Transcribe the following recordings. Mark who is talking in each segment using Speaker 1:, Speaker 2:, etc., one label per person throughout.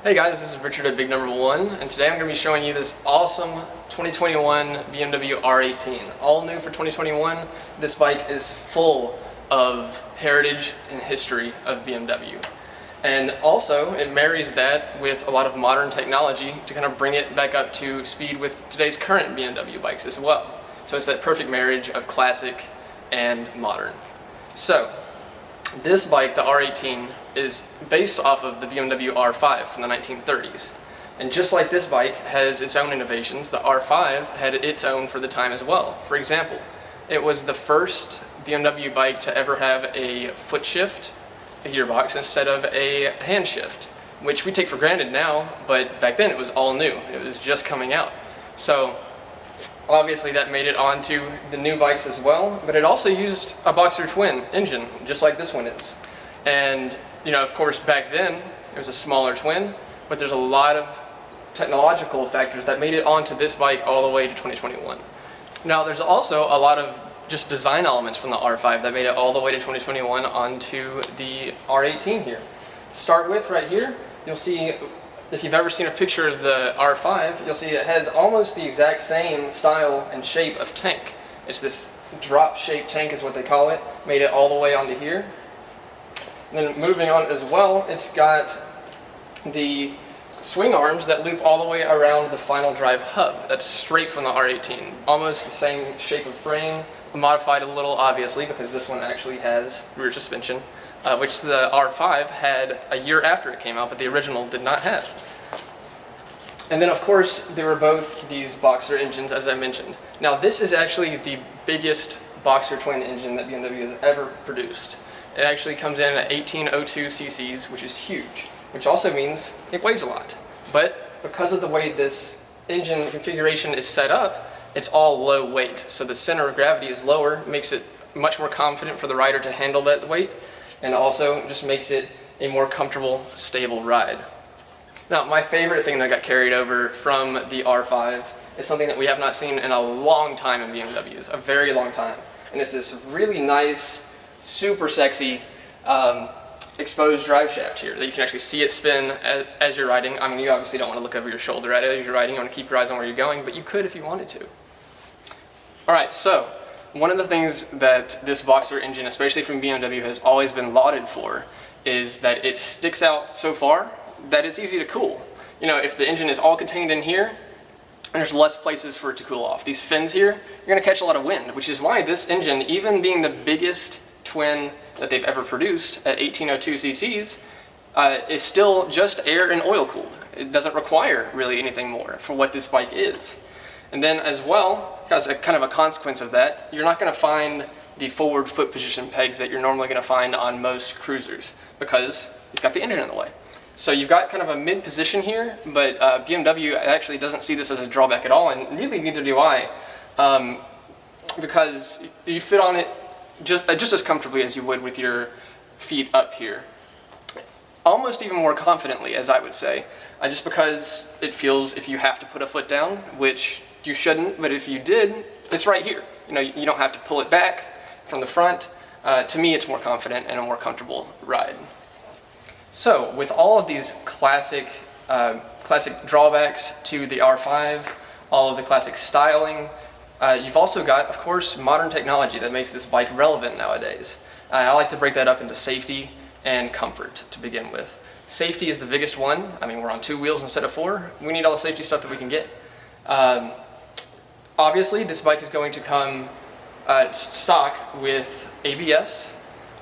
Speaker 1: Hey guys, this is Richard at Big Number One, and today I'm going to be showing you this awesome 2021 BMW R18. All new for 2021. This bike is full of heritage and history of BMW. And also, it marries that with a lot of modern technology to kind of bring it back up to speed with today's current BMW bikes as well. So it's that perfect marriage of classic and modern. So, this bike, the R18, is based off of the BMW R5 from the 1930s. And just like this bike has its own innovations, the R5 had its own for the time as well. For example, it was the first BMW bike to ever have a foot shift, a gearbox, instead of a hand shift, which we take for granted now, but back then it was all new. It was just coming out. So obviously that made it onto the new bikes as well, but it also used a boxer twin engine, just like this one is. And you know, of course, back then it was a smaller twin, but there's a lot of technological factors that made it onto this bike all the way to 2021. Now, there's also a lot of just design elements from the R5 that made it all the way to 2021 onto the R18 here. Start with right here, you'll see, if you've ever seen a picture of the R5, you'll see it has almost the exact same style and shape of tank. It's this drop-shaped tank is what they call it, made it all the way onto here. And then moving on as well, it's got the swing arms that loop all the way around the final drive hub. That's straight from the R18. Almost the same shape of frame, modified a little obviously because this one actually has rear suspension, which the R5 had a year after it came out, but the original did not have. And then of course there were both these boxer engines, as I mentioned. Now this is actually the biggest boxer twin engine that BMW has ever produced. It actually comes in at 1802 cc's, which is huge, which also means it weighs a lot. But because of the way this engine configuration is set up, it's all low weight. So the center of gravity is lower, makes it much more confident for the rider to handle that weight, and also just makes it a more comfortable, stable ride. Now, my favorite thing that got carried over from the R5 is something that we have not seen in a long time in BMWs, a very long time. And it's this really nice, super sexy exposed drive shaft here that you can actually see it spin as you're riding. I mean, you obviously don't want to look over your shoulder at it as you're riding. You want to keep your eyes on where you're going, but you could if you wanted to. Alright, so one of the things that this boxer engine, especially from BMW, has always been lauded for is that it sticks out so far that it's easy to cool. You know, if the engine is all contained in here, and there's less places for it to cool off. These fins here, you're going to catch a lot of wind, which is why this engine, even being the biggest twin that they've ever produced at 1802 cc's, is still just air and oil cooled. It doesn't require really anything more for what this bike is. And then as well, as a kind of a consequence of that, you're not going to find the forward foot position pegs that you're normally going to find on most cruisers because you've got the engine in the way. So you've got kind of a mid position here, but BMW actually doesn't see this as a drawback at all, and really neither do I, because you fit on it just as comfortably as you would with your feet up here. Almost even more confidently, as I would say, just because it feels if you have to put a foot down, which you shouldn't, but if you did, it's right here. You know, you don't have to pull it back from the front. To me, it's more confident and a more comfortable ride. So, with all of these classic drawbacks to the R5, all of the classic styling, you've also got, of course, modern technology that makes this bike relevant nowadays. I like to break that up into safety and comfort to begin with. Safety is the biggest one. I mean, we're on 2 wheels instead of 4. We need all the safety stuff that we can get. Obviously, this bike is going to come stock with ABS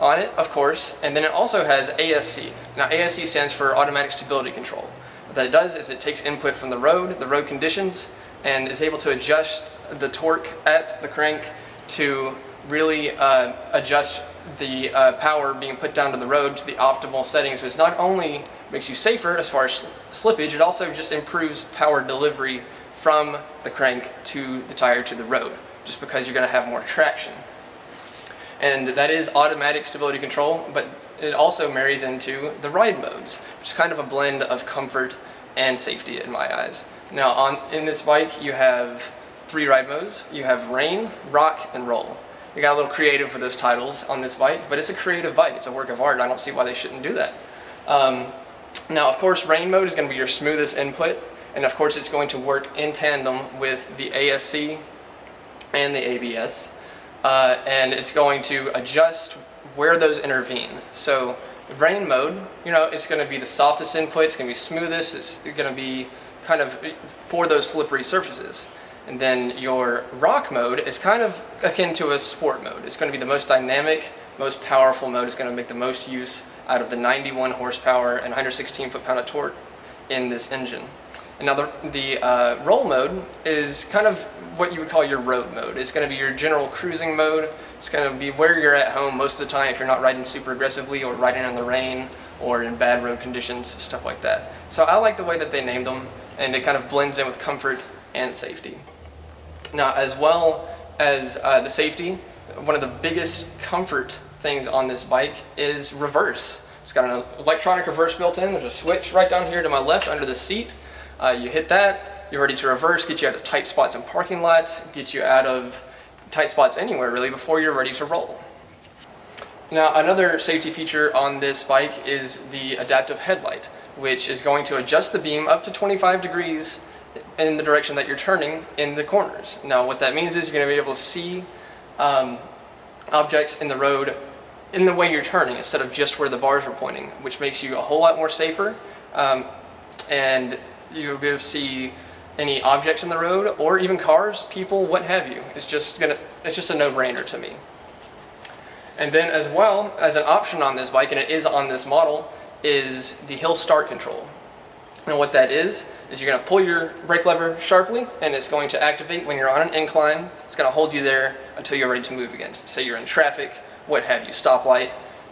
Speaker 1: on it, of course, and then it also has ASC. Now, ASC stands for Automatic Stability Control. What that does is it takes input from the road conditions, and is able to adjust the torque at the crank to really adjust the power being put down to the road to the optimal settings, which not only makes you safer as far as slippage, it also just improves power delivery from the crank to the tire to the road, just because you're going to have more traction. And that is automatic stability control, but it also marries into the ride modes, which is kind of a blend of comfort and safety in my eyes. Now, in this bike, you have 3 ride modes. You have rain, rock, and roll. We got a little creative with those titles on this bike, but it's a creative bike. It's a work of art. I don't see why they shouldn't do that. Now, of course, rain mode is going to be your smoothest input, and of course it's going to work in tandem with the ASC and the ABS, and it's going to adjust where those intervene. So rain mode, it's going to be the softest input, it's going to be smoothest, it's going to be kind of for those slippery surfaces. And then your rock mode is kind of akin to a sport mode. It's going to be the most dynamic, most powerful mode. It's going to make the most use out of the 91 horsepower and 116 foot-pound of torque in this engine. And now the roll mode is kind of what you would call your road mode. It's going to be your general cruising mode. It's going to be where you're at home most of the time if you're not riding super aggressively or riding in the rain or in bad road conditions, stuff like that. So I like the way that they named them, and it kind of blends in with comfort and safety. Now, as well as the safety, one of the biggest comfort things on this bike is reverse. It's got an electronic reverse built in. There's a switch right down here to my left under the seat. You hit that, you're ready to reverse, get you out of tight spots in parking lots, get you out of tight spots anywhere really before you're ready to roll. Now, another safety feature on this bike is the adaptive headlight, which is going to adjust the beam up to 25 degrees in the direction that you're turning in the corners. Now, what that means is you're going to be able to see objects in the road in the way you're turning instead of just where the bars are pointing, which makes you a whole lot more safer, and you'll be able to see any objects in the road or even cars, people, what have you. It's just a no-brainer to me. And then as well as an option on this bike, and it is on this model, is the hill start control. And what that is you're going to pull your brake lever sharply, and it's going to activate when you're on an incline. It's going to hold you there until you're ready to move again. Say you're in traffic, what have you, stoplight,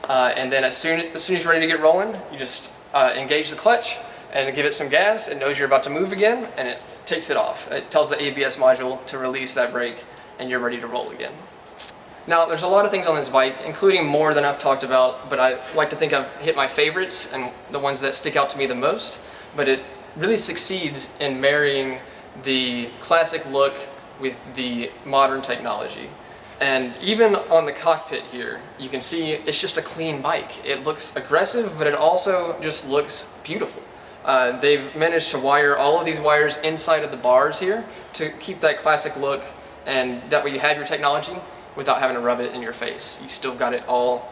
Speaker 1: and then as soon as you're ready to get rolling, you just engage the clutch and give it some gas. It knows you're about to move again, and it takes it off. It tells the ABS module to release that brake, and you're ready to roll again. Now, there's a lot of things on this bike, including more than I've talked about, but I like to think I've hit my favorites and the ones that stick out to me the most. But it really succeeds in marrying the classic look with the modern technology. And even on the cockpit here, you can see it's just a clean bike. It looks aggressive, but it also just looks beautiful. They've managed to wire all of these wires inside of the bars here to keep that classic look, and that way you have your technology without having to rub it in your face. You still got it all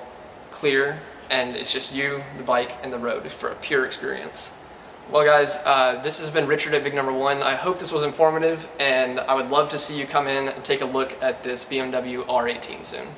Speaker 1: clear, and it's just you, the bike, and the road for a pure experience. Well guys, this has been Richard at Big Number One. I hope this was informative, and I would love to see you come in and take a look at this BMW R18 soon.